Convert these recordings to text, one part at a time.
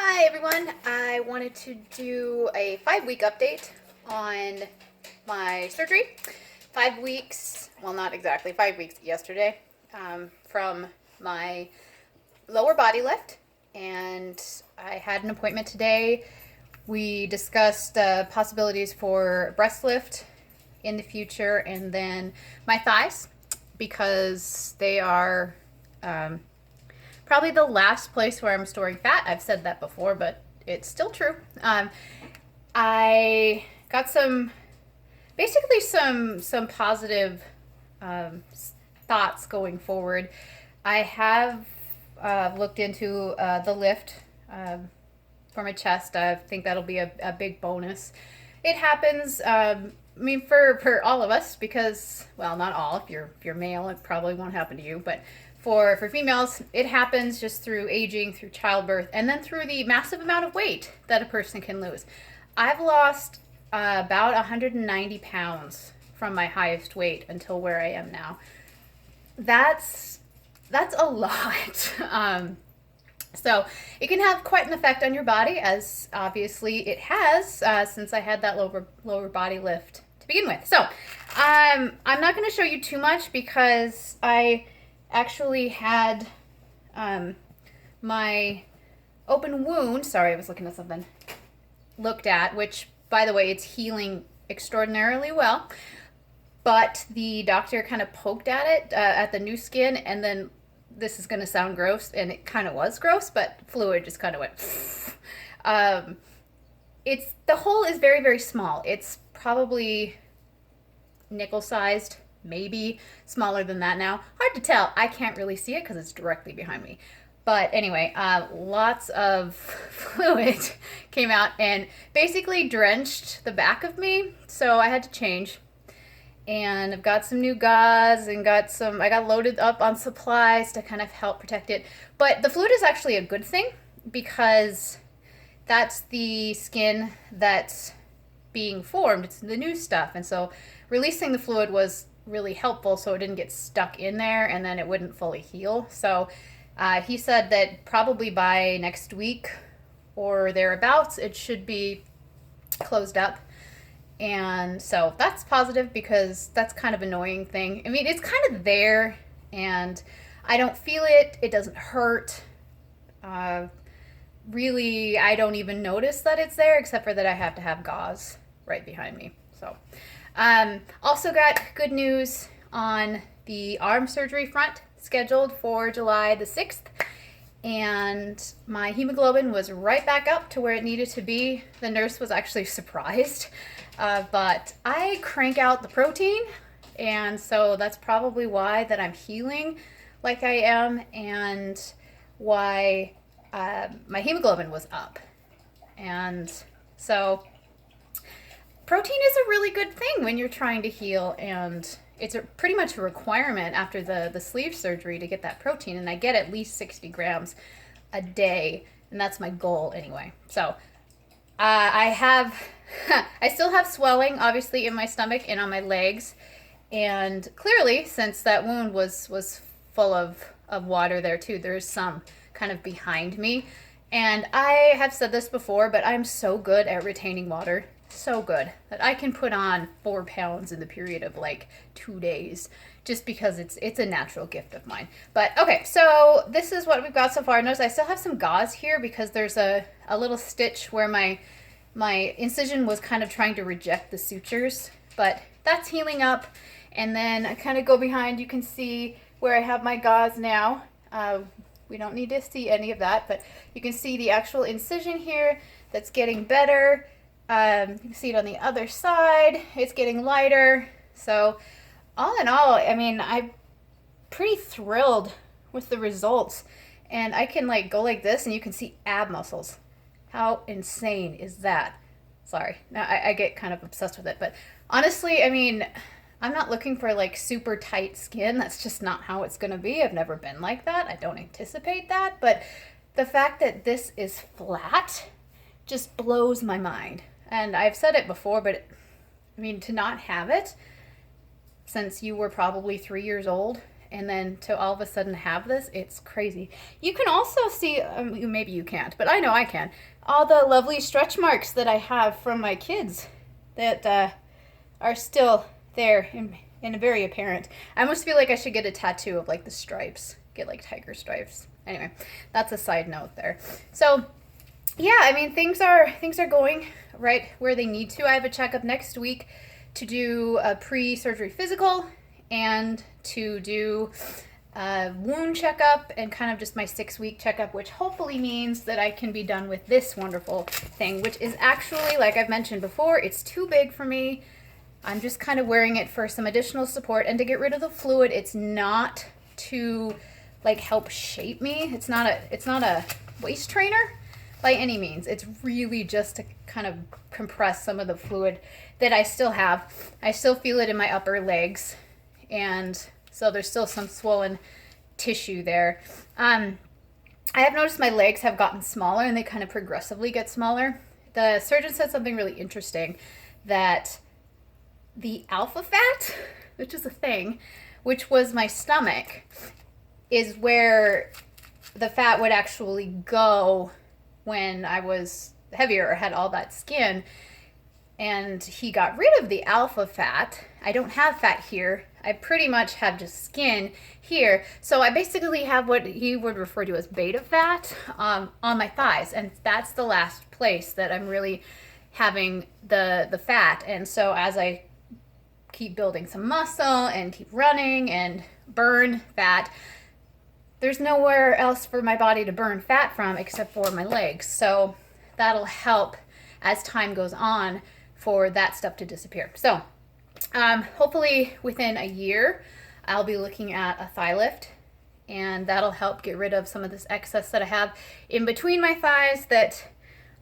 Hi everyone, I wanted to do a 5-week update on my surgery. 5 weeks, well not exactly, 5 weeks yesterday, from my lower body lift, and I had an appointment today. We discussed possibilities for breast lift in the future, and then my thighs, because they are probably the last place where I'm storing fat. I've said that before, but it's still true. I got basically some positive um, thoughts going forward. I have looked into the lift for my chest. I think that'll be a big bonus. It happens. I mean, for all of us, because well, not all. If you're male, it probably won't happen to you, but for females, it happens just through aging, through childbirth, and then through the massive amount of weight that a person can lose. I've lost about 190 pounds from my highest weight until where I am now. That's that's a lot. So it can have quite an effect on your body, as obviously it has since I had that lower body lift to begin with. So I'm not going to show you too much because I actually had my open wound. Sorry, I was looking at something. Looked at, which by the way, it's healing extraordinarily well. But the doctor kind of poked at it at the new skin, and then this is going to sound gross, and it kind of was gross, but fluid just kind of went. um, it's the hole is very very small. It's probably nickel sized, maybe smaller than that now. Hard to tell. I can't really see it because it's directly behind me. But anyway, lots of fluid came out and basically drenched the back of me. So I had to change. And I've got some new gauze and I got loaded up on supplies to kind of help protect it. But the fluid is actually a good thing because that's the skin that's being formed. It's the new stuff. And so releasing the fluid was really helpful so it didn't get stuck in there and then it wouldn't fully heal. So he said that probably by next week or thereabouts, it should be closed up. And so that's positive because that's kind of an annoying thing. I mean, it's kind of there and I don't feel it. It doesn't hurt. Uh, Really, I don't even notice that it's there except for that I have to have gauze right behind me. So, also got good news on the arm surgery front, scheduled for July the 6th. And my hemoglobin was right back up to where it needed to be. The nurse was actually surprised. But I crank out the protein, and so that's probably why that I'm healing like I am, and why my hemoglobin was up. And so protein is a really good thing when you're trying to heal, and it's pretty much a requirement after the sleeve surgery to get that protein, and I get at least 60 grams a day, and that's my goal anyway. So I have, I still have swelling, obviously, in my stomach and on my legs, and clearly, since that wound was full of water there too, there's some kind of behind me. And I have said this before, but I'm so good at retaining water, so good that I can put on 4 pounds in the period of like 2 days, just because it's a natural gift of mine. But okay, so this is what we've got so far. Notice I still have some gauze here because there's a little stitch where my incision was kind of trying to reject the sutures, but that's healing up. And then I kind of go behind. You can see where I have my gauze now. We don't need to see any of that, but you can see the actual incision here that's getting better. You can see it on the other side. It's getting lighter. So all in all, I mean, I'm pretty thrilled with the results. And I can like go like this and you can see ab muscles. How insane is that? Sorry, now I get kind of obsessed with it, but honestly, I mean, I'm not looking for like super tight skin. That's just not how it's gonna be. I've never been like that. I don't anticipate that, but the fact that this is flat just blows my mind. And I've said it before, but I mean, to not have it since you were probably 3 years old and then to all of a sudden have this, it's crazy. You can also see, maybe you can't, but I know I can, all the lovely stretch marks that I have from my kids that are still there and very apparent. I almost feel like I should get a tattoo of like the stripes, get like tiger stripes. Anyway, that's a side note there. So yeah, I mean, things are going right where they need to. I have a checkup next week to do a pre-surgery physical and to do a wound checkup and kind of just my 6-week checkup, which hopefully means that I can be done with this wonderful thing, which is actually, like I've mentioned before, it's too big for me. I'm just kind of wearing it for some additional support and to get rid of the fluid. It's not to like help shape me. It's not a waist trainer by any means. It's really just to kind of compress some of the fluid that I still have. I still feel it in my upper legs, and so there's still some swollen tissue there. I have noticed my legs have gotten smaller, and they kind of progressively get smaller. The surgeon said something really interesting, that the alpha fat, which is a thing, which was my stomach, is where the fat would actually go when I was heavier or had all that skin. And he got rid of the alpha fat. I don't have fat here. I pretty much have just skin here. So I basically have what he would refer to as beta fat on my thighs. And that's the last place that I'm really having the fat. And so as I keep building some muscle and keep running and burn fat, there's nowhere else for my body to burn fat from except for my legs. So that'll help as time goes on for that stuff to disappear. So hopefully within a year, I'll be looking at a thigh lift, and that'll help get rid of some of this excess that I have in between my thighs that,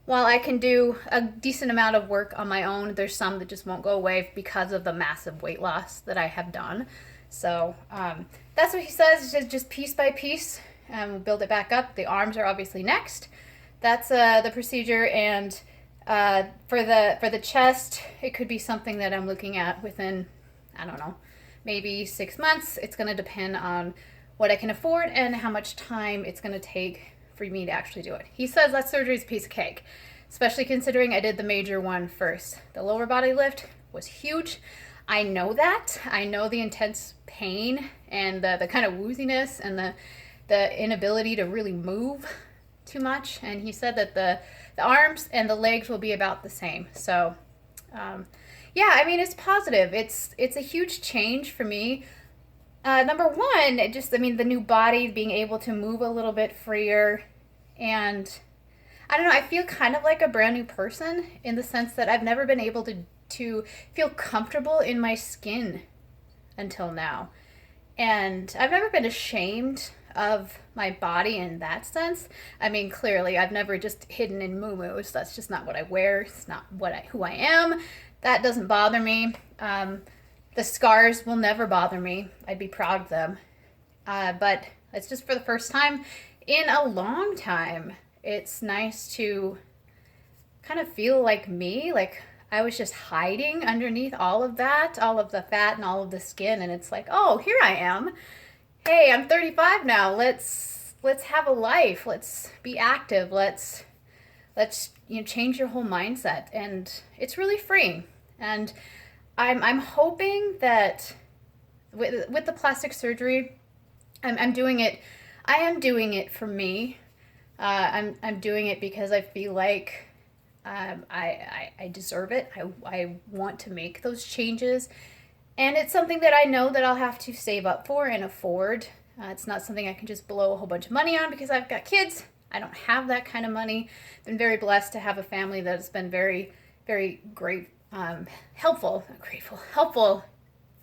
while I can do a decent amount of work on my own, there's some that just won't go away because of the massive weight loss that I have done. So that's what he says, just piece by piece, we'll build it back up. The arms are obviously next. That's the procedure, and for the chest, it could be something that I'm looking at within, I don't know, maybe 6 months. It's going to depend on what I can afford and how much time it's going to take for me to actually do it. He says that surgery is a piece of cake, especially considering I did the major one first. The lower body lift was huge. I know that. I know the intense pain and the kind of wooziness and the inability to really move too much. And he said that the arms and the legs will be about the same. So yeah, I mean, it's positive. It's a huge change for me. Number one, the new body, being able to move a little bit freer. And I don't know, I feel kind of like a brand new person in the sense that I've never been able to feel comfortable in my skin until now. And I've never been ashamed of my body in that sense. I mean, clearly, I've never just hidden in muumuus. That's just not what I wear. It's not who I am. That doesn't bother me. The scars will never bother me. I'd be proud of them. But it's just for the first time in a long time. It's nice to kind of feel like me, like I was just hiding underneath all of that, all of the fat and all of the skin, and it's like, oh, here I am. Hey, I'm 35 now. Let's have a life. Let's be active. Let's change your whole mindset, and it's really freeing. And I'm hoping that with the plastic surgery, I'm doing it. I am doing it for me. I'm doing it because I feel like I deserve it. I want to make those changes. And it's something that I know that I'll have to save up for and afford. It's not something I can just blow a whole bunch of money on because I've got kids. I don't have that kind of money. Been very blessed to have a family that has been very, very great, helpful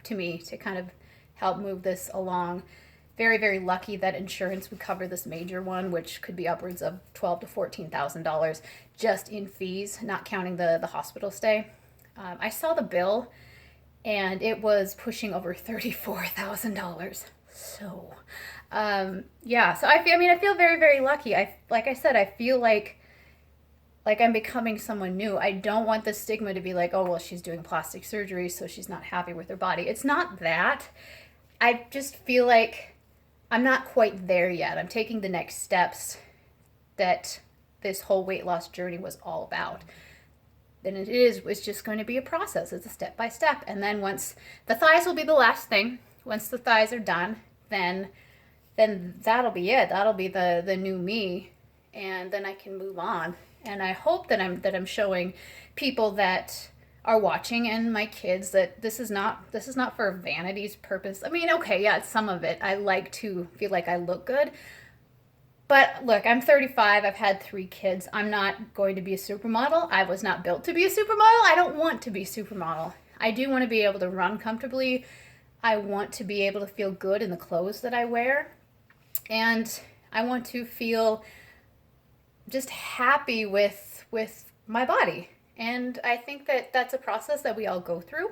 to me to kind of help move this along. Very, very lucky that insurance would cover this major one, which could be upwards of $12,000 to $14,000 just in fees, not counting the hospital stay. I saw the bill, and it was pushing over $34,000. So, yeah. So I feel very, very lucky. Like I said, I feel like I'm becoming someone new. I don't want the stigma to be like, oh, well, she's doing plastic surgery, so she's not happy with her body. It's not that. I just feel like I'm not quite there yet. I'm taking the next steps that this whole weight loss journey was all about. And it's just going to be a process. It's a step by step. And then once the thighs will be the last thing, once the thighs are done, then that'll be it. That'll be the new me. And then I can move on. And I hope that I'm showing people that are watching and my kids that this is not for vanity's purpose. I mean, okay, yeah, some of it. I like to feel like I look good. But look, I'm 35. I've had 3 kids. I'm not going to be a supermodel. I was not built to be a supermodel. I don't want to be a supermodel. I do want to be able to run comfortably. I want to be able to feel good in the clothes that I wear. And I want to feel just happy with my body. And I think that that's a process that we all go through.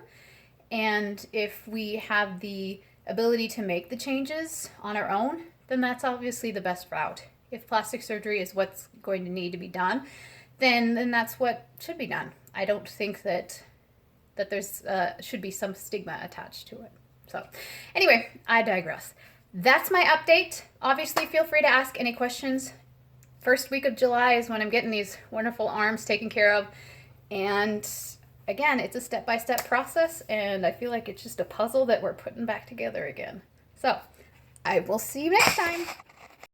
And if we have the ability to make the changes on our own, then that's obviously the best route. If plastic surgery is what's going to need to be done, then that's what should be done. I don't think that there's should be some stigma attached to it. So anyway, I digress. That's my update. Obviously, feel free to ask any questions. First week of July is when I'm getting these wonderful arms taken care of. And again, it's a step-by-step process, and I feel like it's just a puzzle that we're putting back together again. So I will see you next time.